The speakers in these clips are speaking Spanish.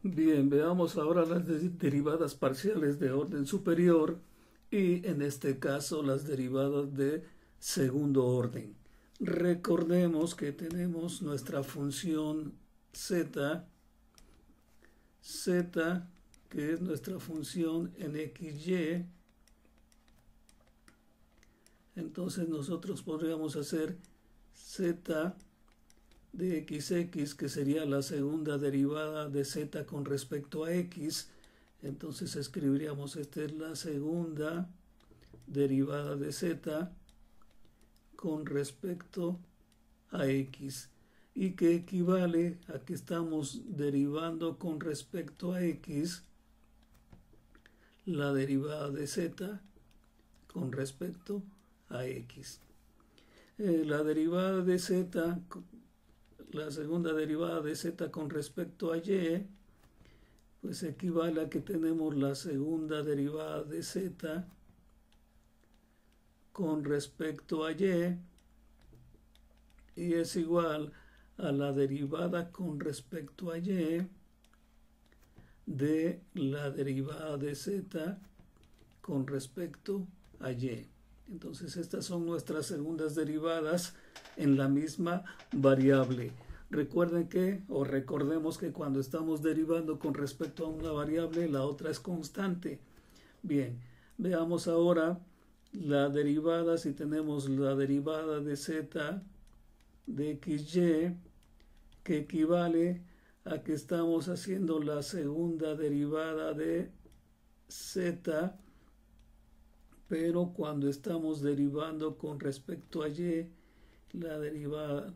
Bien, veamos ahora las derivadas parciales de orden superior y en este caso las derivadas de segundo orden. Recordemos que tenemos nuestra función z, que es nuestra función en xy. Entonces nosotros podríamos hacer z de xx, que sería la segunda derivada de z con respecto a x. Entonces escribiríamos, esta es la segunda derivada de z con respecto a x, y que equivale a que estamos derivando con respecto a x la derivada de z con respecto a x. La derivada de z, la segunda derivada de z con respecto a y, pues equivale a que tenemos la segunda derivada de z con respecto a y es igual a la derivada con respecto a y de la derivada de z con respecto a y. Entonces estas son nuestras segundas derivadas en la misma variable. Recuerden que, o recordemos que cuando estamos derivando con respecto a una variable, la otra es constante. Bien, veamos ahora la derivada. Si tenemos la derivada de z de xy, que equivale a que estamos haciendo la segunda derivada de z, pero cuando estamos derivando con respecto a y, la derivada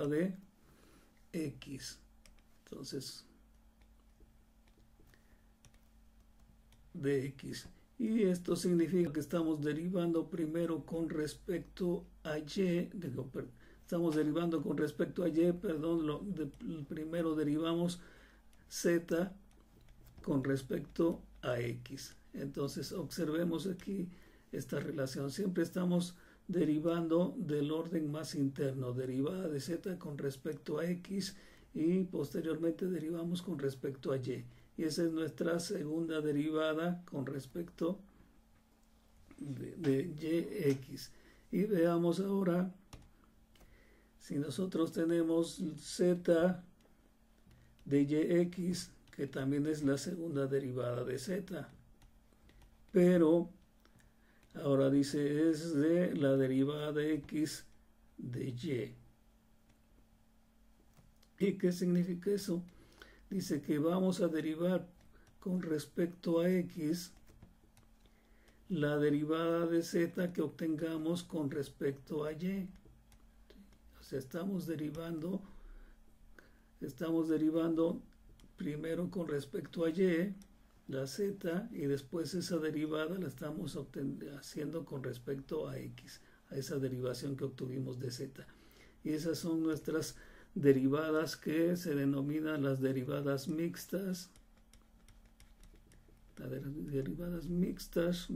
de x. Entonces, de x. Y esto significa que estamos derivando primero con respecto a y, estamos derivando con respecto a y, primero derivamos z con respecto a x. Entonces observemos aquí esta relación. Siempre estamos derivando del orden más interno, derivada de z con respecto a x, y posteriormente derivamos con respecto a y. Y esa es nuestra segunda derivada con respecto de yx. Y veamos ahora, si nosotros tenemos z de yx, que también es la segunda derivada de z, pero ahora dice es de la derivada de x de y. ¿Y qué significa eso? Dice que vamos a derivar con respecto a x la derivada de z que obtengamos con respecto a y. O sea, estamos derivando primero con respecto a y la z, y después esa derivada la estamos haciendo con respecto a x, a esa derivación que obtuvimos de z. Y esas son nuestras derivadas que se denominan las derivadas mixtas. Las derivadas mixtas.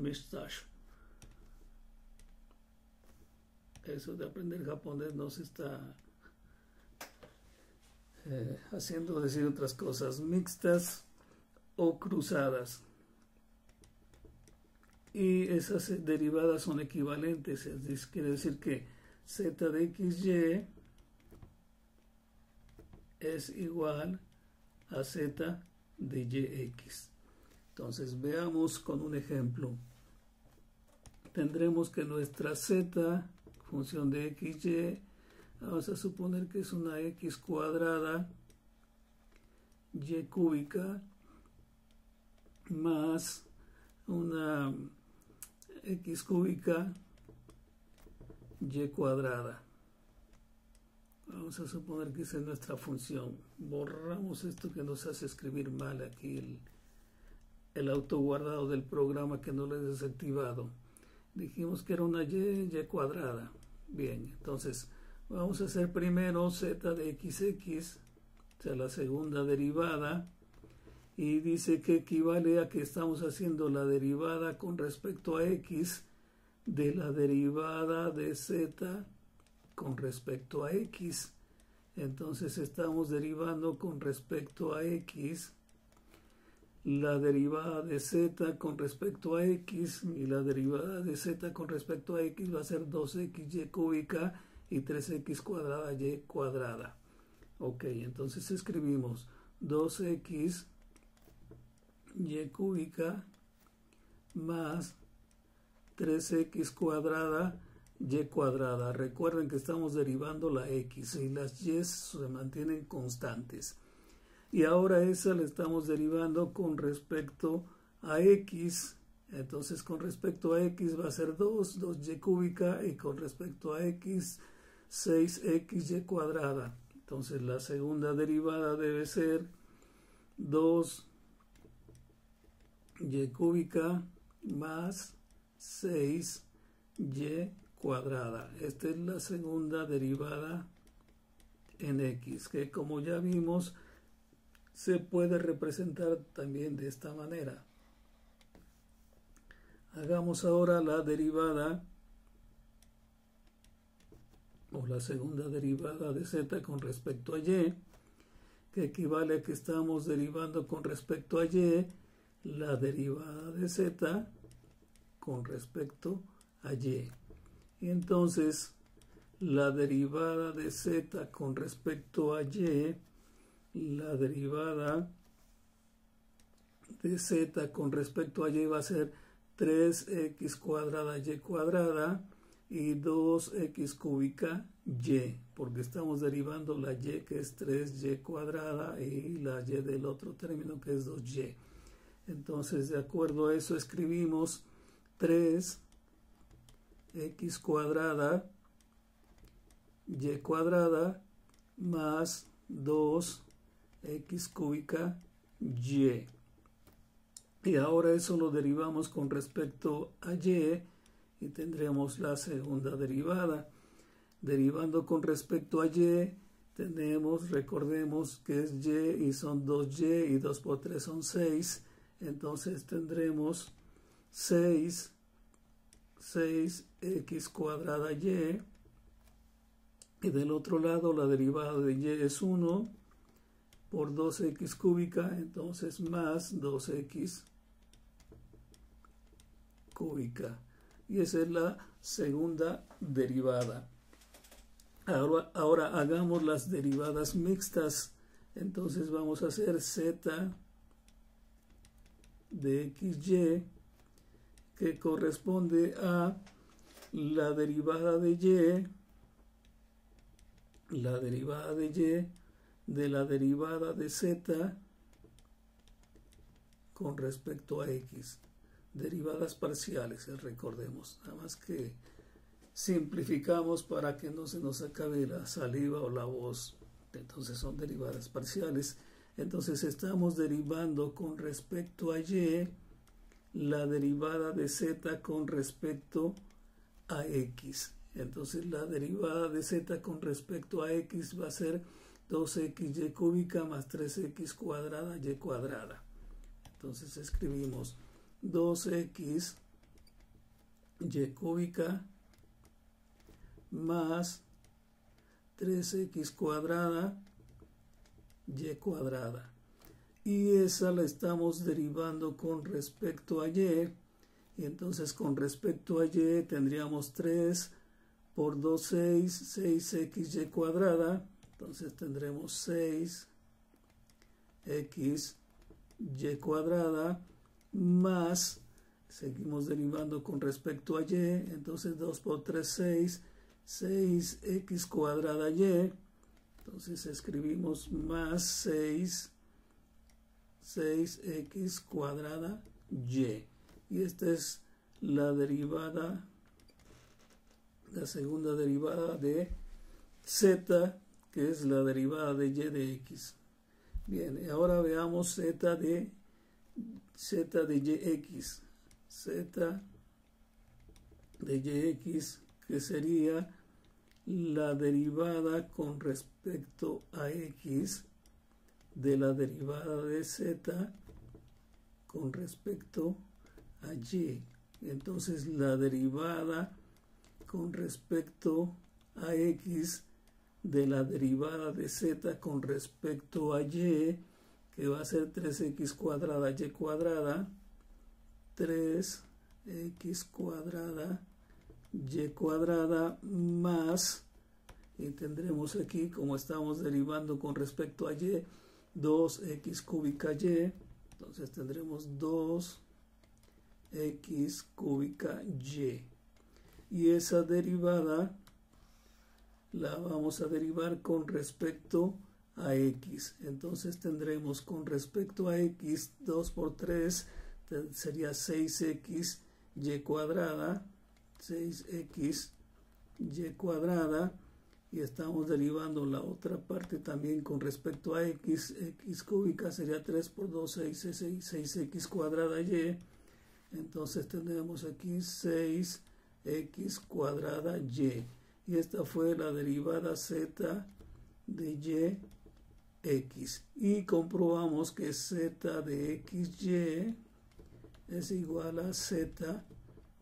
Eso de aprender japonés nos está haciendo decir otras cosas, mixtas o cruzadas. Y esas derivadas son equivalentes, quiere decir que z de xy es igual a z de yx. Entonces veamos con un ejemplo. Tendremos que nuestra z, función de xy, vamos a suponer que es una x cuadrada y cúbica más una x cúbica y cuadrada. Vamos a suponer que esa es nuestra función. Borramos esto que nos hace escribir mal aquí el autoguardado del programa, que no lo he desactivado. Dijimos que era una y cuadrada. Bien, entonces vamos a hacer primero z de xx, o sea, la segunda derivada, y dice que equivale a que estamos haciendo la derivada con respecto a x de la derivada de z con respecto a x. Entonces estamos derivando con respecto a x la derivada de z con respecto a x, y la derivada de z con respecto a x va a ser 2xy cúbica y 3x cuadrada y cuadrada. Ok, entonces escribimos 2x y cúbica más 3x cuadrada y cuadrada. Recuerden que estamos derivando la x y las y se mantienen constantes. Y ahora esa la estamos derivando con respecto a x. Entonces con respecto a x va a ser 2y cúbica, y con respecto a x 6xy cuadrada. Entonces la segunda derivada debe ser 2y cúbica más 6y cuadrada. Esta es la segunda derivada en x, que como ya vimos se puede representar también de esta manera. Hagamos ahora la derivada o la segunda derivada de z con respecto a y, que equivale a que estamos derivando con respecto a y la derivada de z con respecto a y. Y entonces la derivada de z con respecto a y, la derivada de z con respecto a y va a ser 3x cuadrada y cuadrada y 2x cúbica y, porque estamos derivando la y que es 3y cuadrada y la y del otro término que es 2y. Entonces, de acuerdo a eso, escribimos 3x cuadrada y cuadrada más 2x cúbica y. Y ahora eso lo derivamos con respecto a y tendremos la segunda derivada. Derivando con respecto a y, tenemos, recordemos que es y son 2y y 2 por 3 son 6. Entonces tendremos 6x cuadrada y del otro lado la derivada de y es 1 por 2x cúbica, entonces más 2x cúbica. Y esa es la segunda derivada. Ahora hagamos las derivadas mixtas. Entonces vamos a hacer z de xy, que corresponde a la derivada de y, de la derivada de z con respecto a x. Derivadas parciales, recordemos. Nada más que simplificamos para que no se nos acabe la saliva o la voz. Entonces son derivadas parciales. Entonces estamos derivando con respecto a y la derivada de z con respecto a x. Entonces la derivada de z con respecto a x va a ser 2xy cúbica más 3x cuadrada y cuadrada. Entonces escribimos 2xy cúbica más 3x cuadrada y cuadrada. Y esa la estamos derivando con respecto a y. Y entonces con respecto a y tendríamos 3 por 2, 6, 6xy cuadrada. Entonces tendremos 6xy cuadrada más, seguimos derivando con respecto a y, entonces 2 por 3, 6, 6x cuadrada y, entonces escribimos más 6x cuadrada y. Y esta es la derivada, la segunda derivada de z, que es la derivada de y de x. Bien, y ahora veamos z de yx. Z de yx, que sería la derivada con respecto a x de la derivada de z con respecto a y. Entonces la derivada con respecto a x de la derivada de z con respecto a y, que va a ser 3x cuadrada y cuadrada, 3x cuadrada y cuadrada más, y tendremos aquí, como estamos derivando con respecto a y, 2x cúbica y, entonces tendremos 2x cúbica y. Y esa derivada la vamos a derivar con respecto a x. Entonces tendremos con respecto a x, 2 por 3, sería 6x y cuadrada, 6x y cuadrada, y estamos derivando la otra parte también con respecto a x, x cúbica sería 3 por 2, 6x cuadrada y, entonces tendremos aquí 6x cuadrada y esta fue la derivada z de y x, y comprobamos que z de xy es igual a z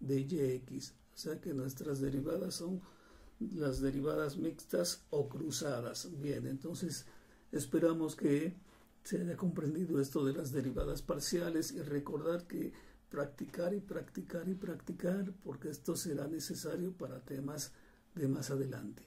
de yx, o sea que nuestras derivadas son las derivadas mixtas o cruzadas. Bien, entonces esperamos que se haya comprendido esto de las derivadas parciales, y recordar que practicar y practicar y practicar, porque esto será necesario para temas de más adelante.